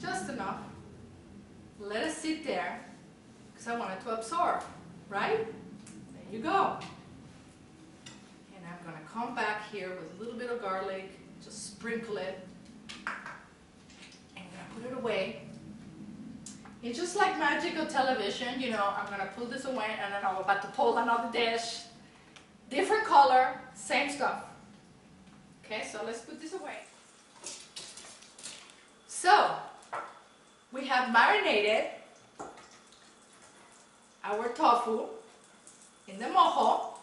just enough. Let it sit there, because I want it to absorb, right? There you go. And I'm going to come back here with a little bit of garlic, just sprinkle it, and I'm going to put it away. It's just like magical television, you know, I'm going to pull this away and then I'm about to pull another dish. Different color, same stuff. Okay, so let's put this away. So, we have marinated our tofu in the mojo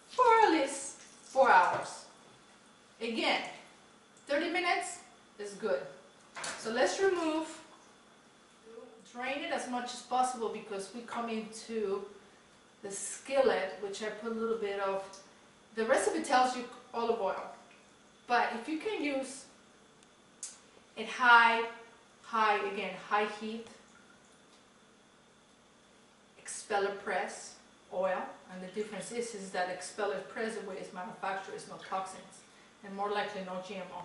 for at least 4 hours. Again, 30 minutes is good. So let's drain it as much as possible because we come into the skillet, which I put a little bit of, the recipe tells you olive oil, but if you can use it high heat, expeller press oil, and the difference is that expeller press, the way it's manufactured, is no toxins, and more likely no GMO.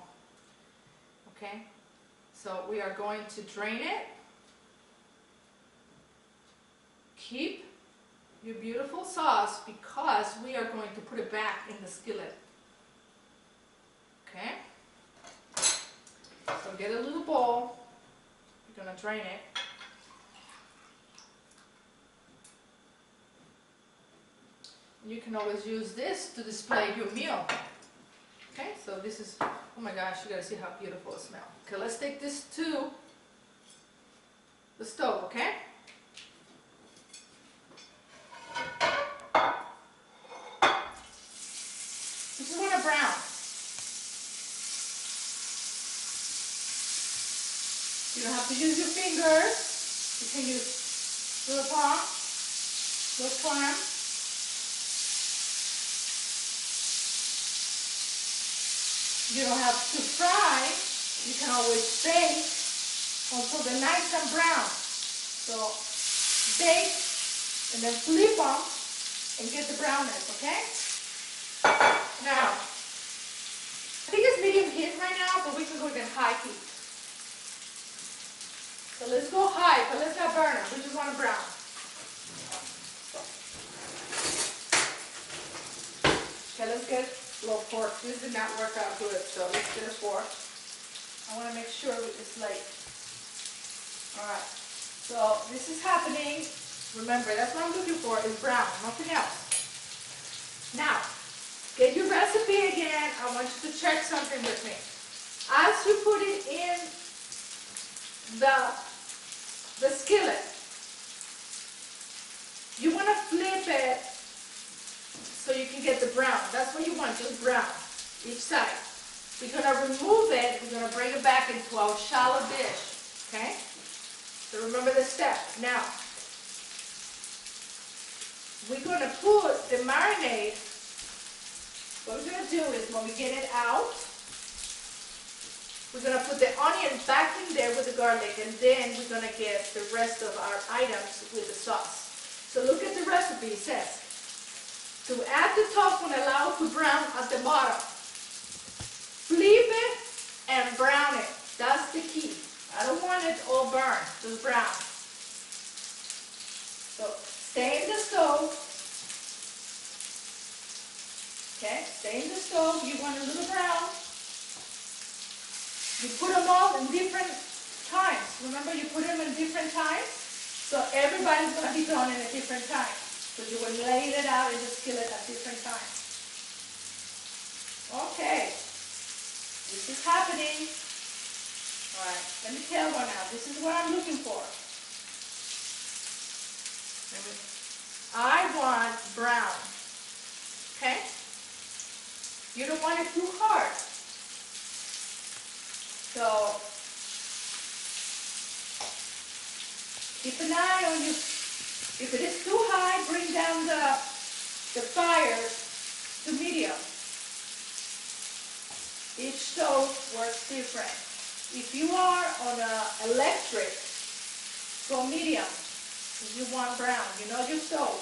Okay, so we are going to drain it. Keep your beautiful sauce because we are going to put it back in the skillet. Okay? So get a little bowl. You're going to drain it. You can always use this to display your meal. Okay? So this is, oh my gosh, you gotta see how beautiful it smells. Okay, let's take this to the stove, okay? This is when I brown. You don't have to use your fingers. You can use little palm, little clam. You don't have to fry. You can always bake until they're nice and brown. So bake and then flip them and get the brownness, okay? Now, I think it's medium heat right now, but we can go again high heat. So let's go high, but let's not burn it. We just want to brown. Okay, let's get a little fork. This did not work out good, so let's get a fork. I want to make sure it's light. Alright, so this is happening. Remember, that's what I'm looking for, is brown, nothing else. Now, get your recipe again. I want you to check something with me. As you put it in the skillet, you want to flip it so you can get the brown. That's what you want, just brown, each side. We're going to remove it, we're going to bring it back into our shallow dish, okay? So remember the step. Now, we're going to put the marinade. What we're going to do is when we get it out, we're going to put the onion back in there with the garlic, and then we're going to get the rest of our items with the sauce. So look at the recipe. It says, to add the tofu and allow it to brown at the bottom. Flip it and brown it. That's the key. I don't want it all burned, just brown. So stay in the stove. Okay, stay in the stove. You want a little brown. You put them all in different times. Remember, you put them in different times, so everybody's going to be done in a different time. So you will lay it out in the skillet at different times. Okay, this is happening. All right, let me tell one now. This is what I'm looking for. I want brown. Okay? You don't want it too hard. So, keep an eye on you. If it is too high, bring down the fire to medium. Each stove works different. If you are on an electric, go medium. If you want brown, you know your stove.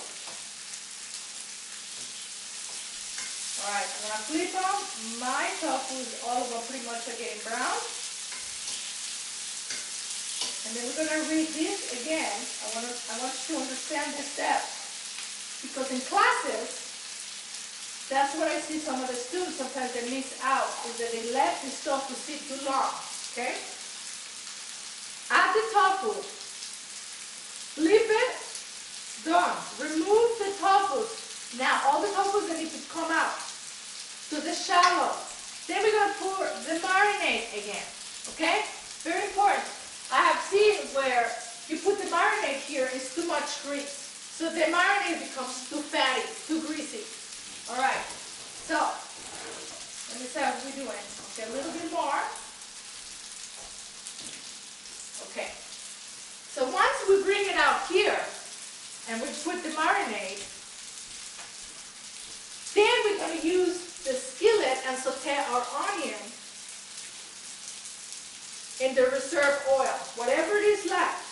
Alright, I'm going to flip them. My tofu is all of them pretty much are getting brown. And then we're going to read this again. I want you to understand this step. Because in classes, that's what I see some of the students sometimes they miss out, is that they let the tofu sit too long, okay? Add the tofu, flip it, done. Remove the tofu. Now all the tofu that need to come out to the shallow. Then we're going to pour the marinade again, okay? Very important. I have seen where you put the marinade here, it's too much grease. So the marinade becomes too fatty, too greasy. All right, so let me see how we're doing. Okay, a little bit more. Okay, so once we bring it out here and we put the marinade, then we're going to use the skillet and saute our onion in the reserve oil, whatever it is left.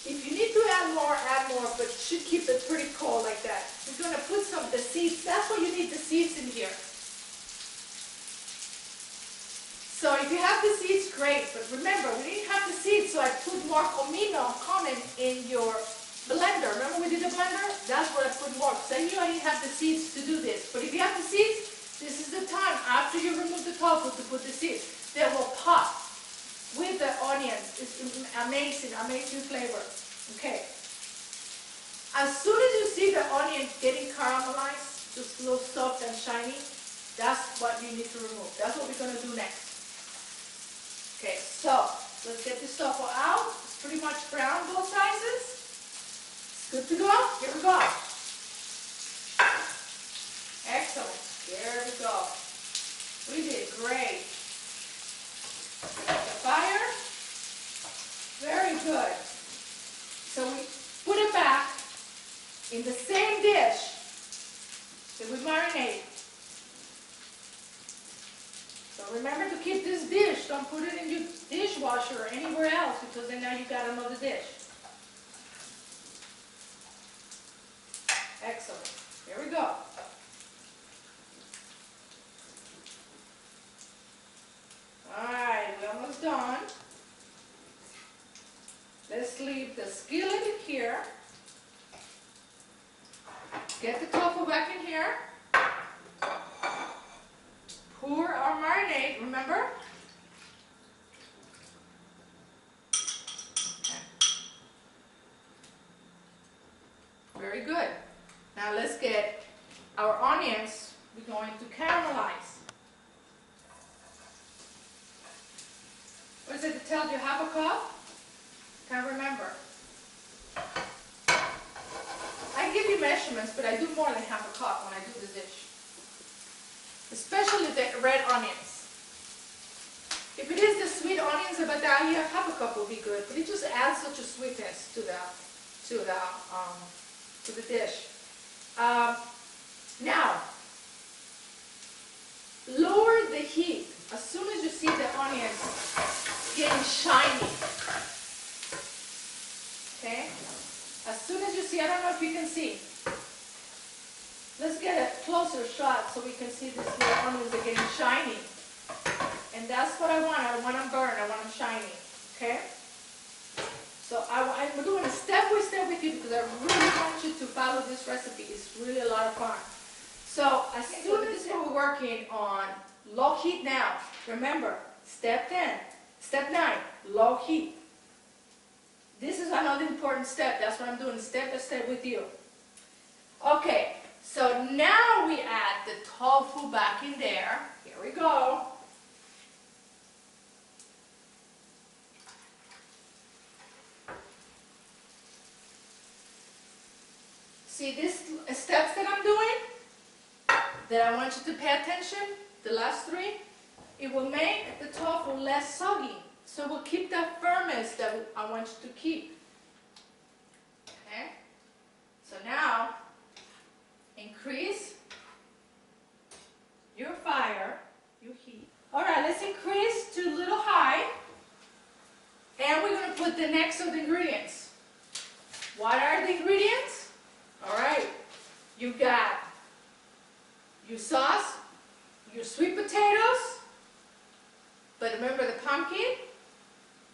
If you need to add more, but you should keep it pretty cold like that. We're going to put some of the seeds. That's why you need the seeds in here. So if you have the seeds, great. But remember, we didn't have the seeds, so I put more cumin in your blender. Remember we did the blender? That's what I put more, because I knew I didn't have the seeds to do this. But if you have the seeds, this is the time after you remove the tofu to put the seeds. They will pop with the onions. It's amazing, amazing flavor. Okay. As soon as you see the onion getting caramelized, just a little soft and shiny, that's what you need to remove. That's what we're going to do next. Okay, so let's get this tofu out. It's pretty much brown both sizes. It's good to go. Here we go. Excellent. There we go. We did great. The fire. Very good. So we put it back in the same dish that we marinate. So remember to keep this dish. Don't put it in your dishwasher or anywhere else, because then now you got another dish. Excellent. Here we go. Alright, we're almost done. Let's leave the skillet in here. Get the tofu back in here. Pour our marinade, remember? Okay. Very good. Now let's get our onions. We're going to caramelize. What is it that tells you half a cup? Can't remember. I give you measurements, but I do more than half a cup when I do this dish. Especially the red onions. If it is the sweet onions of Italia, half a cup will be good, but it just adds such a sweetness to the dish. Now, lower the heat as soon as you see the onions getting shiny. Okay? As soon as you see, I don't know if you can see. Let's get a closer shot so we can see these little onions are getting shiny. And that's what I want. I want them burned. I want them shiny. Okay? So I'm doing a step by step with you because I really want you to follow this recipe. It's really a lot of fun. So as soon as we're working on low heat now, remember, step 9, low heat. This is another important step. That's what I'm doing step by step with you. Okay, so now we add the tofu back in there. Here we go. See these steps that I'm doing? That I want you to pay attention, the last 3, it will make the tofu less soggy. So we'll keep that firmness that I want you to keep. Okay? So now, increase your fire, your heat. Alright, let's increase to a little high. And we're going to put the next of the ingredients. What are the ingredients? Alright, you got your sauce, your sweet potatoes, but remember the pumpkin,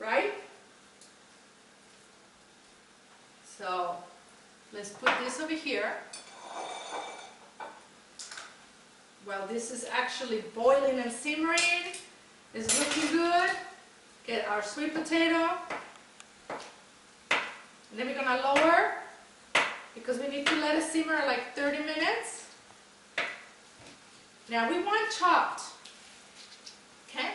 right? So let's put this over here. While this is actually boiling and simmering, it's looking good. Get our sweet potato. And then we're gonna lower because we need to let it simmer like 30 minutes. Now we want chopped, okay?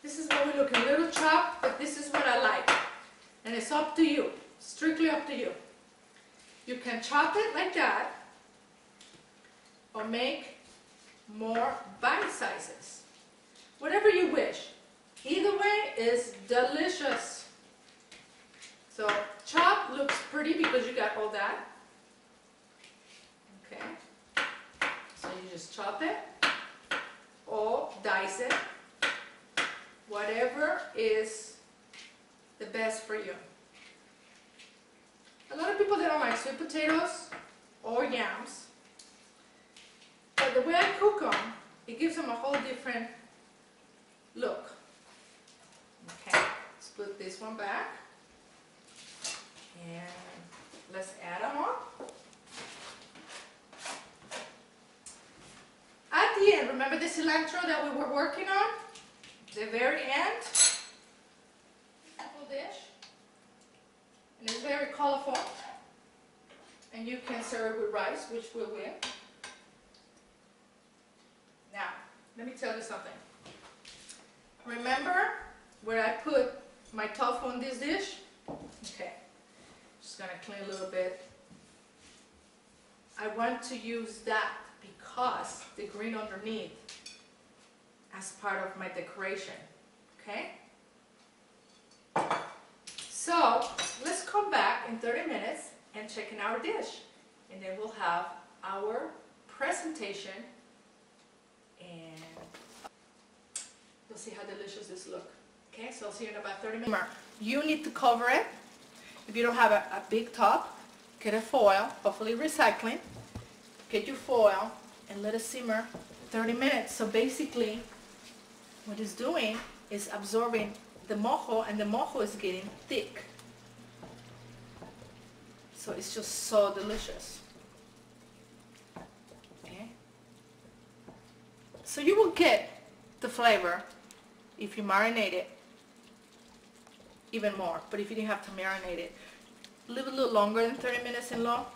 This is what we're looking, a little chopped, but this is what I like. And it's up to you, strictly up to you. You can chop it like that or make more bite sizes. Whatever you wish. Either way is delicious. So chop looks pretty because you got all that. Okay. So you just chop it or dice it. Whatever is the best for you. A lot of people, they don't like sweet potatoes or yams. But the way I cook them, it gives them a whole different look. Okay, let's put this one back. And let's add them on. At the end, remember the cilantro that we were working on? The very end. Simple dish. And it's very colorful. And you can serve it with rice, which we will. Now, let me tell you something. Remember where I put my tofu in this dish? Okay, just gonna clean a little bit. I want to use that because the green underneath as part of my decoration, okay? So, let's come back in 30 minutes and check in our dish. And then we'll have our presentation and you'll see how delicious this looks. Okay, so I'll see you in about 30 minutes. You need to cover it. If you don't have a big top, get a foil, hopefully recycling. Get your foil and let it simmer 30 minutes. So basically, what it's doing is absorbing the mojo, and the mojo is getting thick. So it's just so delicious. Okay. So you will get the flavor if you marinate it even more. But if you didn't have to marinate it, leave it a little longer than 30 minutes in low.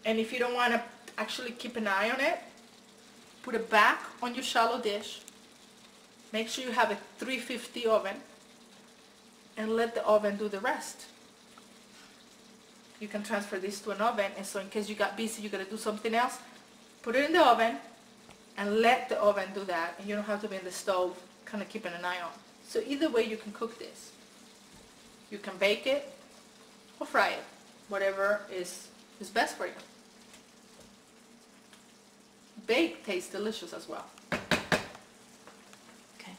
And if you don't want to actually keep an eye on it, put it back on your shallow dish. Make sure you have a 350 oven and let the oven do the rest. You can transfer this to an oven, and so in case you got busy, you got to do something else, put it in the oven and let the oven do that, and you don't have to be in the stove kind of keeping an eye on. So either way you can cook this. You can bake it or fry it, whatever is best for you. Baked tastes delicious as well. Okay,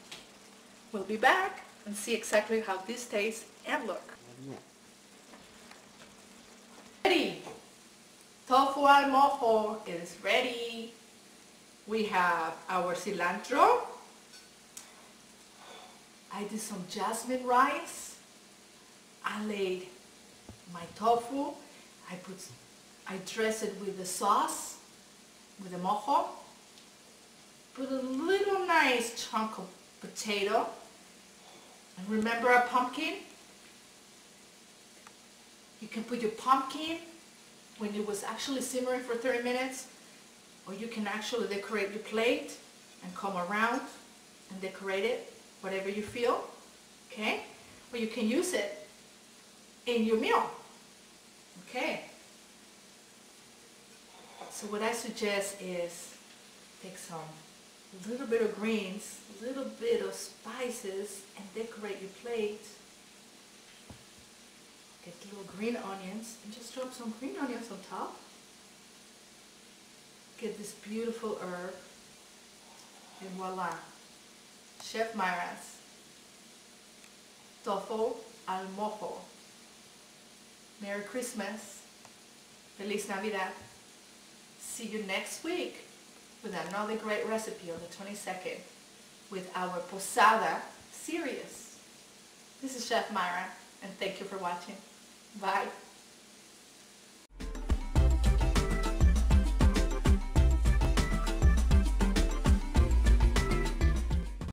we'll be back and see exactly how this tastes and look. Ready. Tofu al mojo is ready. We have our cilantro. I did some jasmine rice. I laid my tofu. I dress it with the sauce, with the mojo. Put a little nice chunk of potato. And remember our pumpkin? You can put your pumpkin when it was actually simmering for 30 minutes, or you can actually decorate your plate and come around and decorate it, whatever you feel, okay? Or you can use it in your meal, okay? So what I suggest is take a little bit of greens, a little bit of spices, and decorate your plate. Get little green onions and just drop some green onions on top. Get this beautiful herb, and voila, Chef Myra's tofu al mojo. Merry Christmas Feliz Navidad. See you next week with another great recipe on the 22nd with our Posada series. This is Chef Myra, and thank you for watching. Bye.